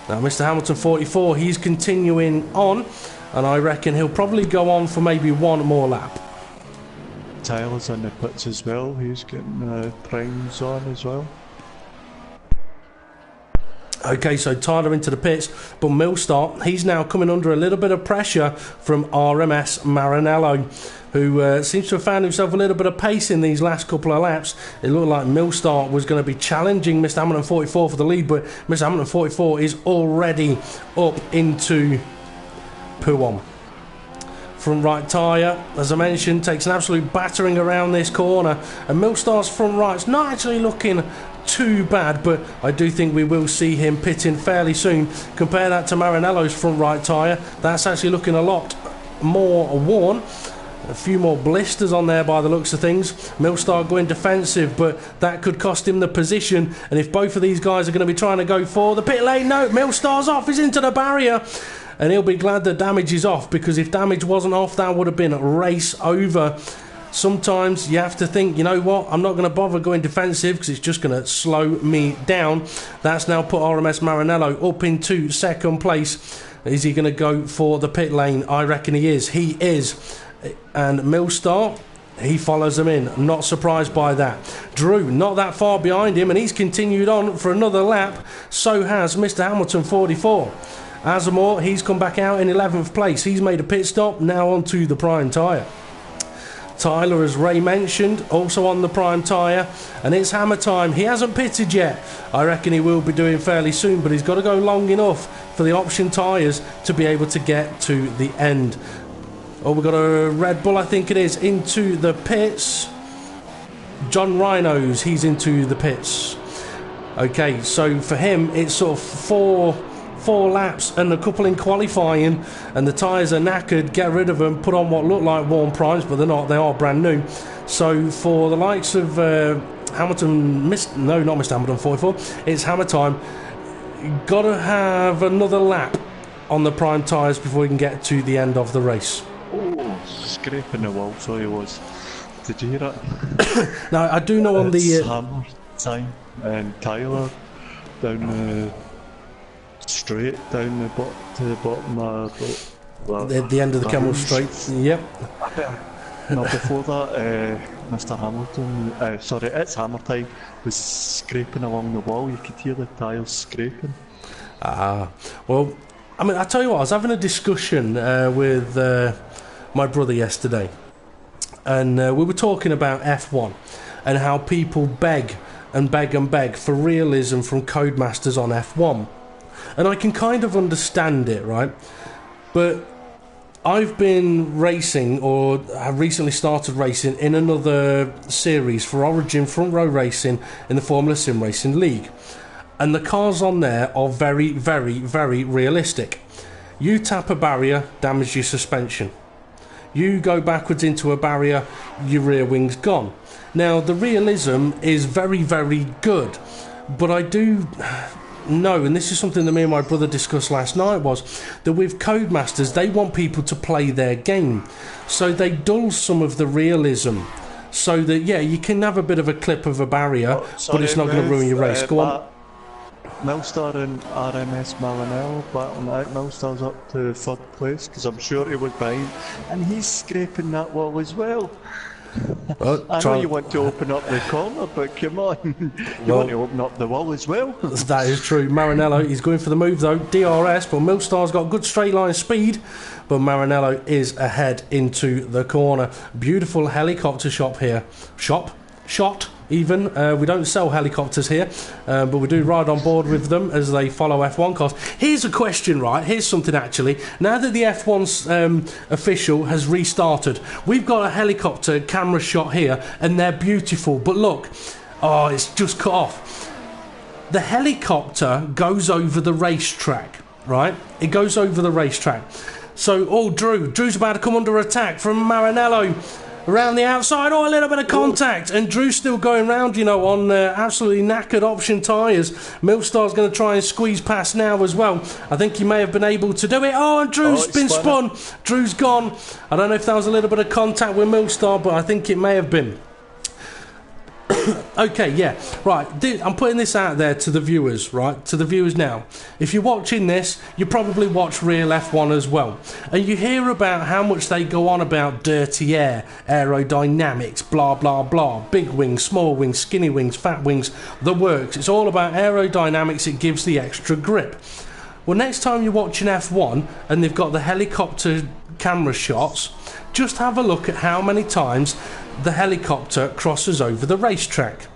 Now, Mr. Hamilton 44, he's continuing on, and I reckon he'll probably go on for maybe one more lap. Tyler's in the pits as well, he's getting primes on as well. Okay, so Tyler into the pits, but Millstar, he's now coming under a little bit of pressure from RMS Maranello, who seems to have found himself a little bit of pace in these last couple of laps. It looked like Millstar was going to be challenging Mr. Hamilton 44 for the lead, but Mr. Hamilton 44 is already up into P1. Front right tyre, as I mentioned, takes an absolute battering around this corner, and Millstar's front right's not actually looking too bad, but I do think we will see him pitting fairly soon. Compare that to Maranello's front right tyre, that's actually looking a lot more worn. A few more blisters on there by the looks of things. Millstar going defensive, but that could cost him the position, and if both of these guys are going to be trying to go for the pit lane, no, Millstar's off, he's into the barrier. And he'll be glad that damage is off, because if damage wasn't off, that would have been race over. Sometimes you have to think, you know what, I'm not going to bother going defensive because it's just going to slow me down. That's now put RMS Maranello up into second place. Is he going to go for the pit lane? I reckon he is. He is. And Millstar, he follows him in. Not surprised by that. Drew, not that far behind him, and he's continued on for another lap. So has Mr. Hamilton 44. Azamor, he's come back out in 11th place. He's made a pit stop, now onto the prime tyre. Tyler, as Ray mentioned, also on the prime tyre, and it's hammer time. He hasn't pitted yet. I reckon he will be doing fairly soon, but he's got to go long enough for the option tyres to be able to get to the end. Oh, we've got a Red Bull, I think it is, into the pits. John Rhinos, he's into the pits. Okay, so for him, it's sort of four laps and a couple in qualifying, and the tyres are knackered. Get rid of them, put on what look like worn primes, but they're not, they are brand new. So for the likes of Hamilton, not Mr. Hamilton 44, it's hammer time. Gotta have another lap on the prime tyres before we can get to the end of the race. Oh, scraping the wall, so he was. Did you hear that? Now I do know on the hammer time, and Tyler down the straight down to the bottom at the end of the Camel Straight. Yep. No, before that, Mr. Hamilton, sorry, it's hammer time, was scraping along the wall. You could hear the tyres scraping. Well, I mean, I tell you what, I was having a discussion with my brother yesterday, and we were talking about F1 and how people beg and beg and beg for realism from Codemasters on F1. And I can kind of understand it, right? But I've been racing, or have recently started racing, in another series for Origin Front Row Racing in the Formula Sim Racing League. And the cars on there are very, very, very realistic. You tap a barrier, damage your suspension. You go backwards into a barrier, your rear wing's gone. Now, the realism is very, very good. But I do know, and this is something that me and my brother discussed last night, was that with Codemasters, they want people to play their game. So they dull some of the realism. So that, yeah, you can have a bit of a clip of a barrier, but it's not going to ruin your race. Go on. Millstar and RMS Maranello battling out. Millstar's up to third place, because I'm sure he was behind, and he's scraping that wall as well. I know you want to open up the corner, but come on, you want to open up the wall as well. That is true. Maranello, he's going for the move though, DRS, but Millstar's got good straight line speed, but Maranello is ahead into the corner. Beautiful helicopter shot here. Shot even. We don't sell helicopters here, but we do ride on board with them as they follow F1 cars. Here's a question, right? Here's something actually. Now that the F1's official has restarted, we've got a helicopter camera shot here, and they're beautiful. But look, oh, it's just cut off. The helicopter goes over the racetrack, right? It goes over the racetrack. So, Drew's about to come under attack from Maranello. around the outside. Oh, a little bit of contact. And Drew's still going round, you know, on absolutely knackered option tyres. Millstar's going to try and squeeze past now as well. I think he may have been able to do it. Oh, and Drew's been spun. Drew's gone. I don't know if that was a little bit of contact with Millstar, but I think it may have been. Okay, yeah, right. I'm putting this out there to the viewers, right? To the viewers now. If you're watching this, you probably watch Real F1 as well. And you hear about how much they go on about dirty air, aerodynamics, blah, blah, blah. Big wings, small wings, skinny wings, fat wings, the works. It's all about aerodynamics. It gives the extra grip. Well, next time you're watching F1 and they've got the helicopter camera shots, just have a look at how many times the helicopter crosses over the racetrack.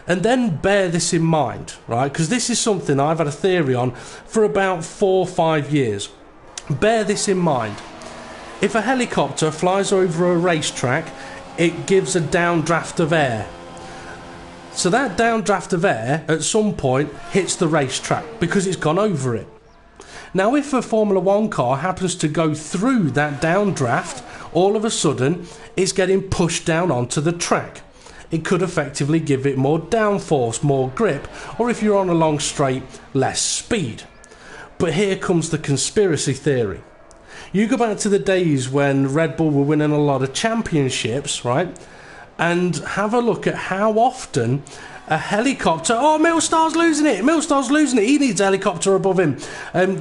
And then bear this in mind, right? Because this is something I've had a theory on for about 4 or 5 years. Bear this in mind. If a helicopter flies over a racetrack, it gives a downdraft of air. So that downdraft of air at some point hits the racetrack because it's gone over it. Now, if a Formula 1 car happens to go through that downdraft, all of a sudden it's getting pushed down onto the track. It could effectively give it more downforce, more grip, or if you're on a long straight, less speed. But here comes the conspiracy theory. You go back to the days when Red Bull were winning a lot of championships, right? And have a look at how often a helicopter... Oh, Millstar's losing it! Millstar's losing it! He needs a helicopter above him.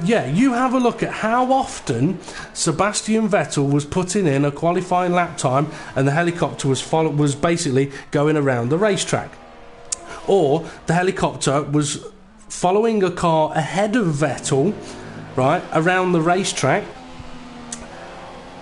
Yeah, you have a look at how often Sebastian Vettel was putting in a qualifying lap time and the helicopter was basically going around the racetrack. Or the helicopter was following a car ahead of Vettel, right, around the racetrack,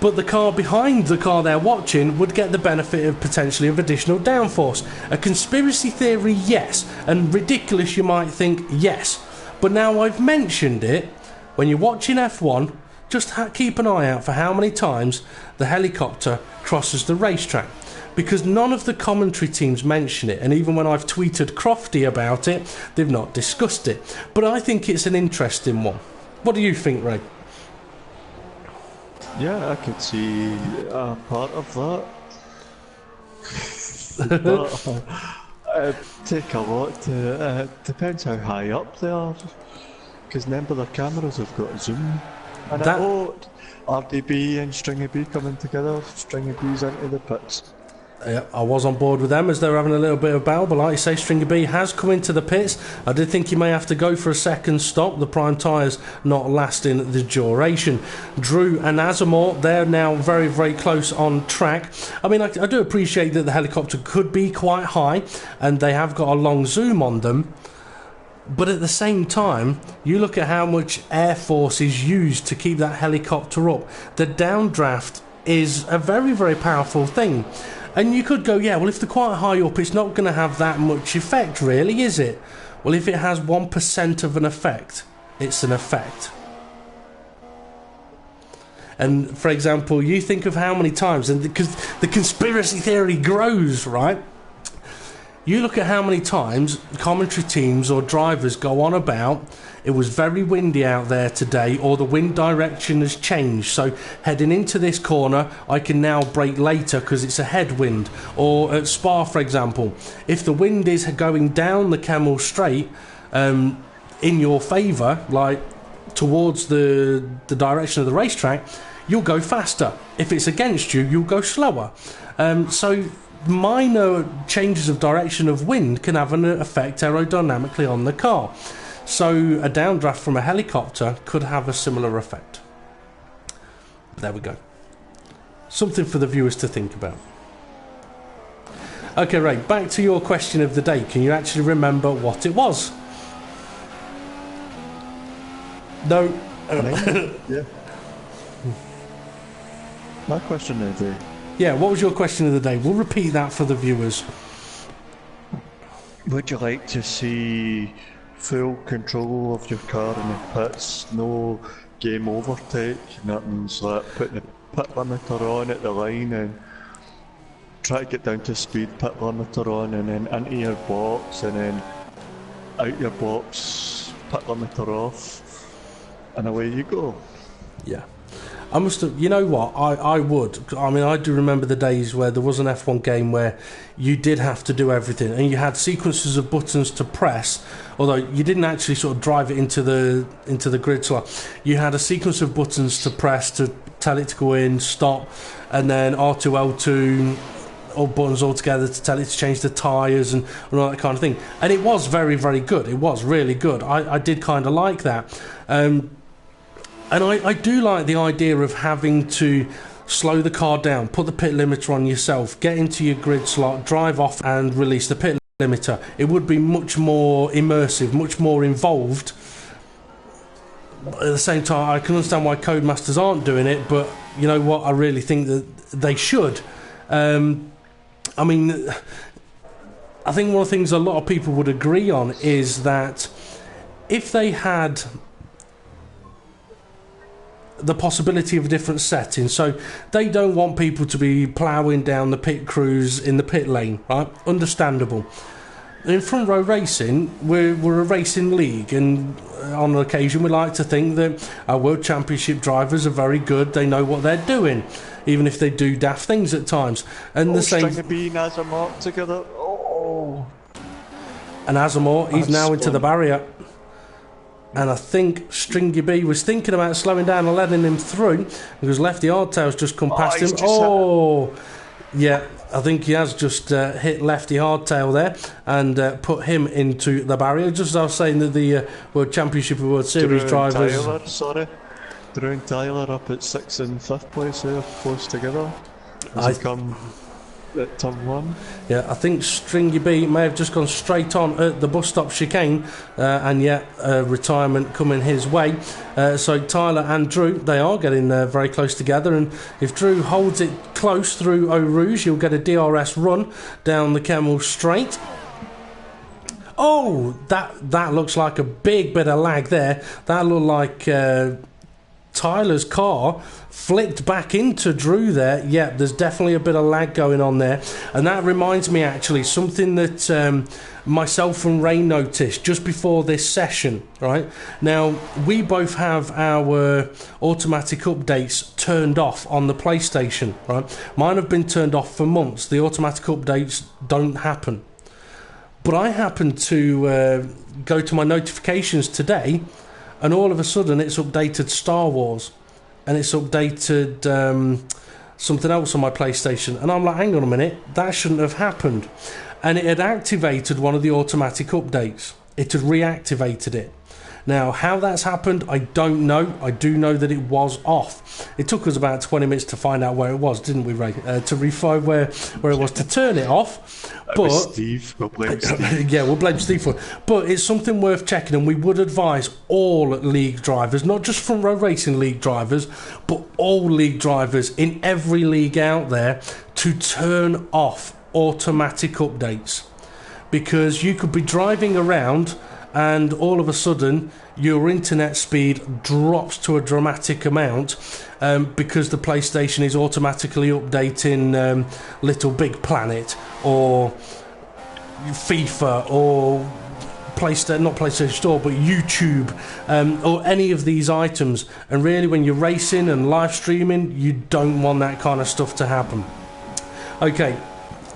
but the car behind the car they're watching would get the benefit of potentially of additional downforce. A conspiracy theory, yes, and ridiculous you might think, yes. But now I've mentioned it, when you're watching F1, just keep an eye out for how many times the helicopter crosses the racetrack. Because none of the commentary teams mention it, and even when I've tweeted Crofty about it, they've not discussed it. But I think it's an interesting one. What do you think, Ray? Yeah, I could see part of that. But, take a lot to... depends how high up they are. Because remember their cameras have got zoom. And RDB and Stringy B coming together, Stringy B's into the pits. Yeah, I was on board with them as they were having a little bit of battle, but like you say, Stringer B has come into the pits. I did think he may have to go for a second stop, the prime tyres not lasting the duration. Drew and Azamor, they're now very, very close on track. I mean, I do appreciate that the helicopter could be quite high, and they have got a long zoom on them. But at the same time, you look at how much air force is used to keep that helicopter up. The downdraft is a very, very powerful thing. And you could go, yeah, well, if they're quite high up, it's not going to have that much effect, really, is it? Well, if it has 1% of an effect, it's an effect. And, for example, you think of how many times, and because the conspiracy theory grows, right? You look at how many times commentary teams or drivers go on about it was very windy out there today, or the wind direction has changed, so heading into this corner I can now brake later because it's a headwind. Or at Spa, for example, if the wind is going down the Kemmel Straight in your favour, like towards the direction of the racetrack, you'll go faster. If it's against you, you'll go slower. So minor changes of direction of wind can have an effect aerodynamically on the car. So a downdraft from a helicopter could have a similar effect. There we go. Something for the viewers to think about. Okay, Ray, back to your question of the day. Can you actually remember what it was? No. Yeah. My question of the day. Yeah, what was your question of the day? We'll repeat that for the viewers. Would you like to see full control of your car in the pits, no game overtake, nothing's like putting the pit limiter on at the line and try to get down to speed, pit limiter on and then into your box and then out your box, pit limiter off, and away you go? Yeah. I must have, you know what, I would. I mean, I do remember the days where there was an F1 game where you did have to do everything, and you had sequences of buttons to press, although you didn't actually sort of drive it into the grid slot. You had a sequence of buttons to press to tell it to go in, stop, and then R2, L2, all buttons all together to tell it to change the tyres and all that kind of thing. And it was very, very good. It was really good. I did kind of like that. And I do like the idea of having to slow the car down, put the pit limiter on yourself, get into your grid slot, drive off and release the pit limiter. It would be much more immersive, much more involved. But at the same time, I can understand why Codemasters aren't doing it, but you know what? I really think that they should. I mean, I think one of the things a lot of people would agree on is that if they had the possibility of a different setting, so they don't want people to be ploughing down the pit crews in the pit lane, right? Understandable. In front row racing, we're a racing league, and on occasion we like to think that our World Championship drivers are very good. They know what they're doing, even if they do daft things at times. And the same. String of B and Azamor together. Oh. And Azamor, he's now into the barrier. And I think Stringy B was thinking about slowing down and letting him through because Lefty Hardtail's just come past him. Yeah, I think he has just hit Lefty Hardtail there and put him into the barrier. Just as I was saying that the World Championship and World Series drivers. Drew and Tyler up at 6th and 5th place there, close together. As they come at turn 1. Yeah, I think Stringy B may have just gone straight on at the bus stop chicane, and yet retirement coming his way. So Tyler and Drew, they are getting very close together, and if Drew holds it close through Eau Rouge, he'll get a DRS run down the Kemmel Straight. Oh, that looks like a big bit of lag there. That looked like Tyler's car flicked back into Drew there. Yeah, there's definitely a bit of lag going on there, and that reminds me actually something that myself and Ray noticed just before this session. Right now, we both have our automatic updates turned off on the PlayStation. Right, mine have been turned off for months. The automatic updates don't happen, but I happened to go to my notifications today, and all of a sudden it's updated Star Wars, and it's updated something else on my PlayStation, and I'm like, hang on a minute, that shouldn't have happened. And it had activated one of the automatic updates. It had reactivated it. Now, how that's happened, I don't know. I do know that it was off. It took us about 20 minutes to find out where it was, didn't we, Ray? To find where it was to turn it off. But Steve. We'll blame Steve. Yeah, we'll blame Steve for it. But it's something worth checking, and we would advise all league drivers, not just front row racing league drivers, but all league drivers in every league out there, to turn off automatic updates. Because you could be driving around and all of a sudden your internet speed drops to a dramatic amount because the PlayStation is automatically updating Little Big Planet or FIFA or not PlayStation Store but YouTube or any of these items. And really, when you're racing and live streaming, you don't want that kind of stuff to happen. Okay,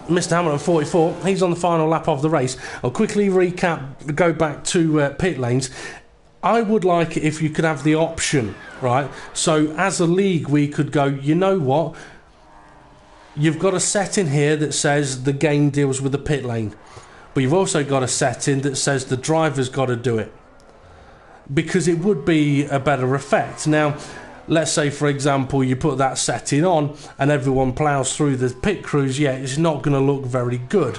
Mr. Hamilton 44, he's on the final lap of the race. I'll quickly recap, go back to pit lanes. I would like it if you could have the option, right? So as a league, we could go, you know what? You've got a setting here that says the game deals with the pit lane. But you've also got a setting that says the driver's got to do it. Because it would be a better effect. Now, let's say, for example, you put that setting on and everyone ploughs through the pit crews. Yeah, it's not going to look very good.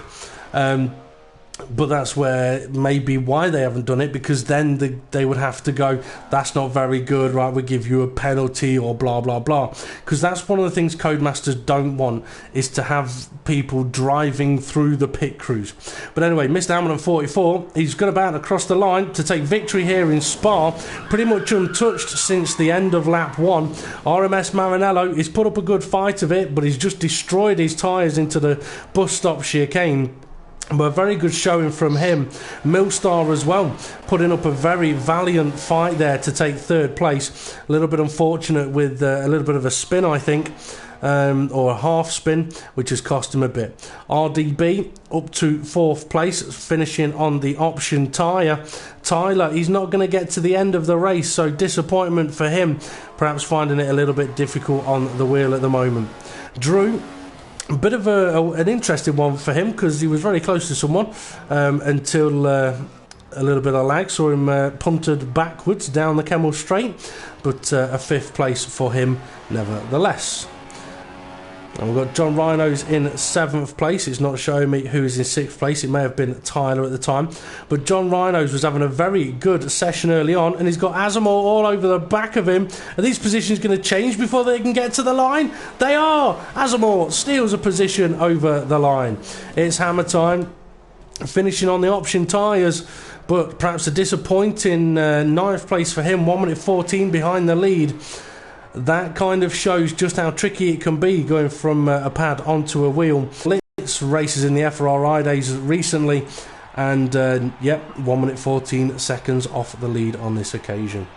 But that's where maybe why they haven't done it, because then they would have to go, that's not very good, right, we give you a penalty or blah, blah, blah. Because that's one of the things Codemasters don't want, is to have people driving through the pit crews. But anyway, Mr. Hamilton 44, he's got about to cross the line to take victory here in Spa, pretty much untouched since the end of lap 1. RMS Maranello, he's put up a good fight of it, but he's just destroyed his tyres into the bus stop chicane. But a very good showing from him. Millstar as well, putting up a very valiant fight there to take third place. A little bit unfortunate with a little bit of a spin, I think, or a half spin, which has cost him a bit. RDB up to fourth place, finishing on the option tyre. Tyler, he's not going to get to the end of the race, so disappointment for him, perhaps finding it a little bit difficult on the wheel at the moment. Drew, a bit of an interesting one for him, because he was very close to someone until a little bit of lag saw him punted backwards down the Kemmel Straight, but a fifth place for him nevertheless. And we've got John Rhinos in seventh place. It's not showing me who is in sixth place. It may have been Tyler at the time. But John Rhinos was having a very good session early on, and he's got Asamoah all over the back of him. Are these positions going to change before they can get to the line? They are! Asamoah steals a position over the line. It's hammer time, finishing on the option tyres. But perhaps a disappointing ninth place for him, 1 minute 14 behind the lead. That kind of shows just how tricky it can be going from a pad onto a wheel. Litz races in the FRR-idays recently, and 1 minute 14 seconds off the lead on this occasion.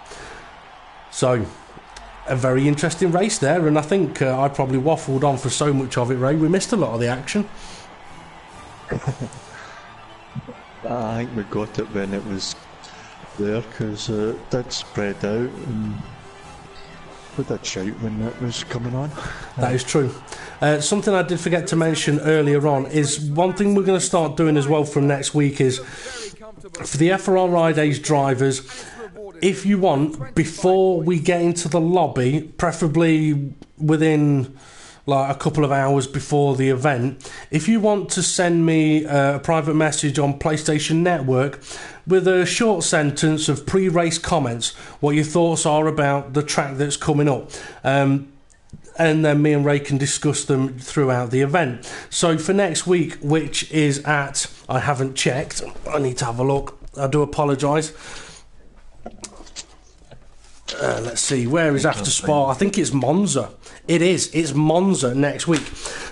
So, a very interesting race there, and I think I probably waffled on for so much of it, Ray. We missed a lot of the action. I think we got it when it was there, because it did spread out, and we did shout when it was coming on. That is true. Something I did forget to mention earlier on is one thing we're going to start doing as well from next week is for the FRR-idays drivers, if you want, before we get into the lobby, preferably within like a couple of hours before the event, if you want to send me a private message on PlayStation Network with a short sentence of pre-race comments, what your thoughts are about the track that's coming up, and then me and Ray can discuss them throughout the event. So for next week, which is at, I haven't checked, I need to have a look, I do apologise. Let's see, where is after Spa? I think it's Monza. It's Monza next week.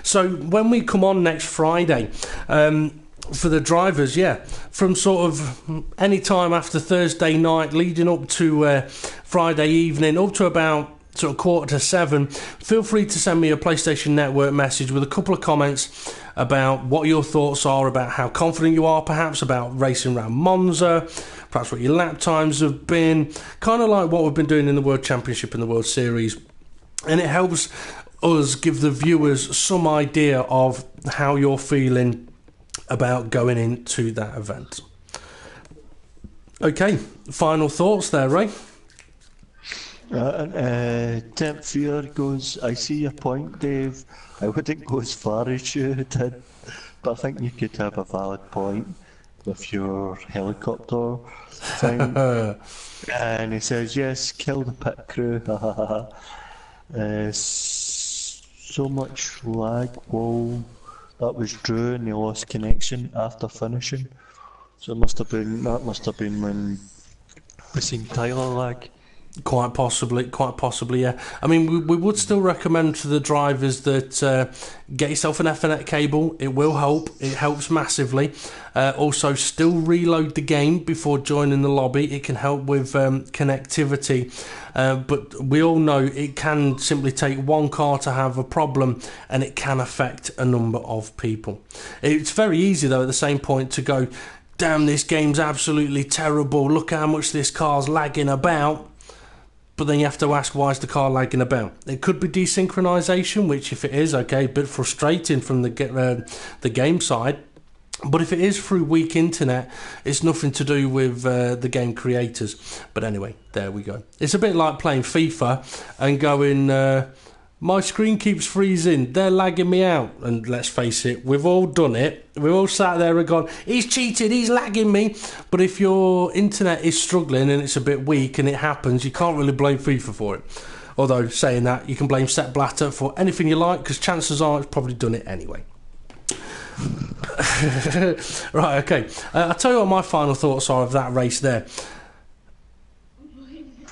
So when we come on next Friday, for the drivers, from sort of any time after Thursday night leading up to Friday evening, up to about sort of 6:45, feel free to send me a PlayStation Network message with a couple of comments about what your thoughts are, about how confident you are perhaps about racing around Monza, perhaps what your lap times have been, kind of like what we've been doing in the World Championship and the World Series. And it helps us give the viewers some idea of how you're feeling about going into that event. Okay, final thoughts there, Ray? Temp Fear goes, I see your point, Dave. I wouldn't go as far as you did, but I think you could have a valid point with your helicopter thing. And he says, yes, kill the pit crew. So much lag. Whoa, that was Drew, and he lost connection after finishing. So that must have been when we seen Tyler lag. Quite possibly, yeah. I mean, we would still recommend to the drivers that get yourself an Ethernet cable. It will help. It helps massively. Also, still reload the game before joining the lobby. It can help with connectivity. But we all know it can simply take one car to have a problem, and it can affect a number of people. It's very easy, though, at the same point to go, damn, this game's absolutely terrible. Look how much this car's lagging about. But then you have to ask, why is the car lagging about? It could be desynchronization, which if it is, okay, a bit frustrating from the game side. But if it is through weak internet, it's nothing to do with the game creators. But anyway, there we go. It's a bit like playing FIFA and going, my screen keeps freezing, they're lagging me out. And let's face it, we've all done it. We've all sat there and gone, he's cheated, he's lagging me. But if your internet is struggling and it's a bit weak and it happens, you can't really blame FIFA for it. Although, saying that, you can blame Sepp Blatter for anything you like, because chances are it's probably done it anyway. Right, okay. I'll tell you what my final thoughts are of that race there.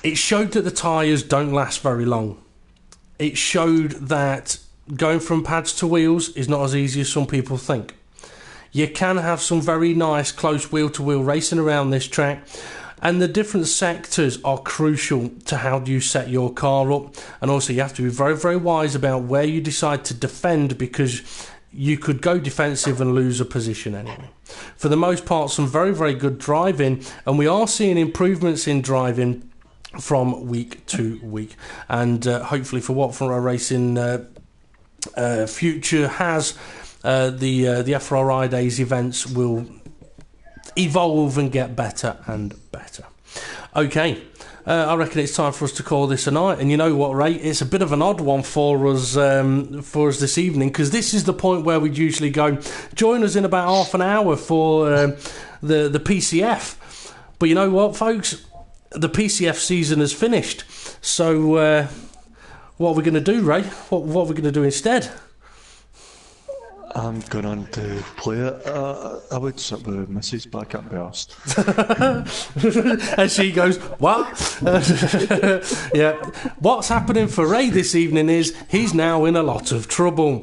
It showed that the tyres don't last very long. It showed that going from pads to wheels is not as easy as some people think. You can have some very nice close wheel-to-wheel racing around this track. And the different sectors are crucial to how you set your car up. And also you have to be very, very wise about where you decide to defend, because you could go defensive and lose a position anyway. For the most part, some very, very good driving. And we are seeing improvements in driving from week to week. And hopefully for what FRR Racing future has, the FRR-idays events will evolve and get better and better. Okay, I reckon it's time for us to call this a night. And you know what, Ray? It's a bit of an odd one for us this evening, because this is the point where we'd usually go, join us in about half an hour for the PCF. But you know what, folks? The PCF season has finished. So what are we going to do, Ray? What are we going to do instead? I'm going to play it. I would sit with Mrs. back at burst. And she goes, what? Yeah. What's happening for Ray this evening is he's now in a lot of trouble.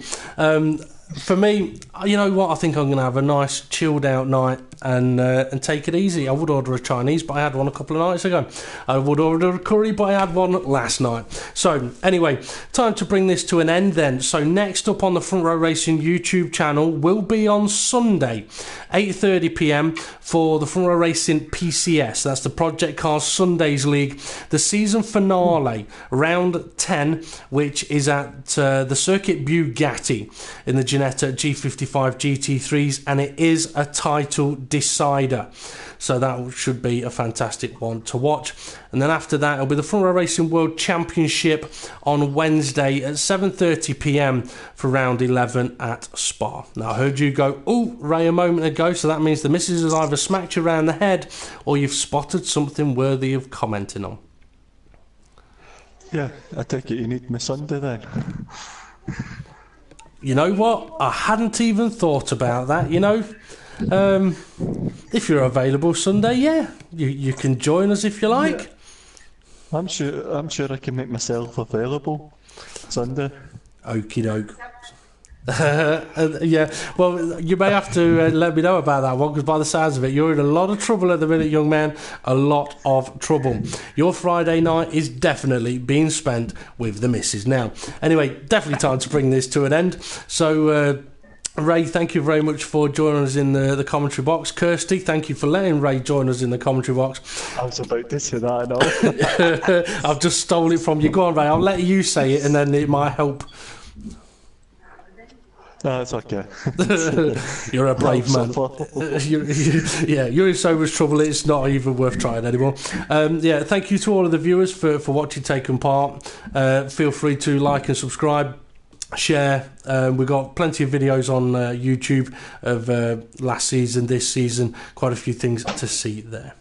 For me, you know what? I think I'm going to have a nice chilled out night and take it easy. I would order a Chinese, but I had one a couple of nights ago. I would order a curry, but I had one last night. So anyway, time to bring this to an end then. So next up on the Front Row Racing YouTube channel will be on Sunday, 8:30 p.m. for the Front Row Racing PCS. That's the Project Cars Sundays League, the season finale, round 10, which is at the Circuit Bugatti in the Ginetta G55 GT3s, and it is a title decider. So that should be a fantastic one to watch. And then after that, it'll be the Front Row Racing World Championship on Wednesday at 7:30 p.m. for round 11 at Spa. Now, I heard you go, "Oh, Ray," a moment ago, so that means the missus has either smacked you around the head or you've spotted something worthy of commenting on. Yeah, I take it you need me Sunday then. You know what? I hadn't even thought about that, you know. If you're available Sunday, yeah, you can join us if you like. Yeah. I'm sure I can make myself available Sunday. Okie doke. Yeah, well, you may have to let me know about that one, because by the sounds of it, you're in a lot of trouble at the minute, young man. A lot of trouble. Your Friday night is definitely being spent with the missus. Now, anyway, definitely time to bring this to an end. So, Ray, thank you very much for joining us in the commentary box. Kirsty, thank you for letting Ray join us in the commentary box. I was about to say that, I know. I've just stole it from you. Go on, Ray, I'll let you say it and then it might help. No, it's okay. You're a brave man. You're in so much trouble it's not even worth trying anymore. Yeah, thank you to all of the viewers for watching, taking part. Feel free to like and subscribe, share. We've got plenty of videos on YouTube of last season, this season, quite a few things to see there.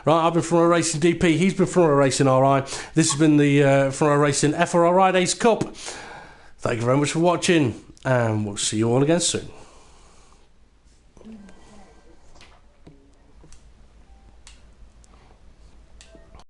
Right, I've been Front Row Racing DP, he's been Front Row Racing RI. This has been the Front Row Racing FRR-idays Cup. Thank you very much for watching, and we'll see you all again soon.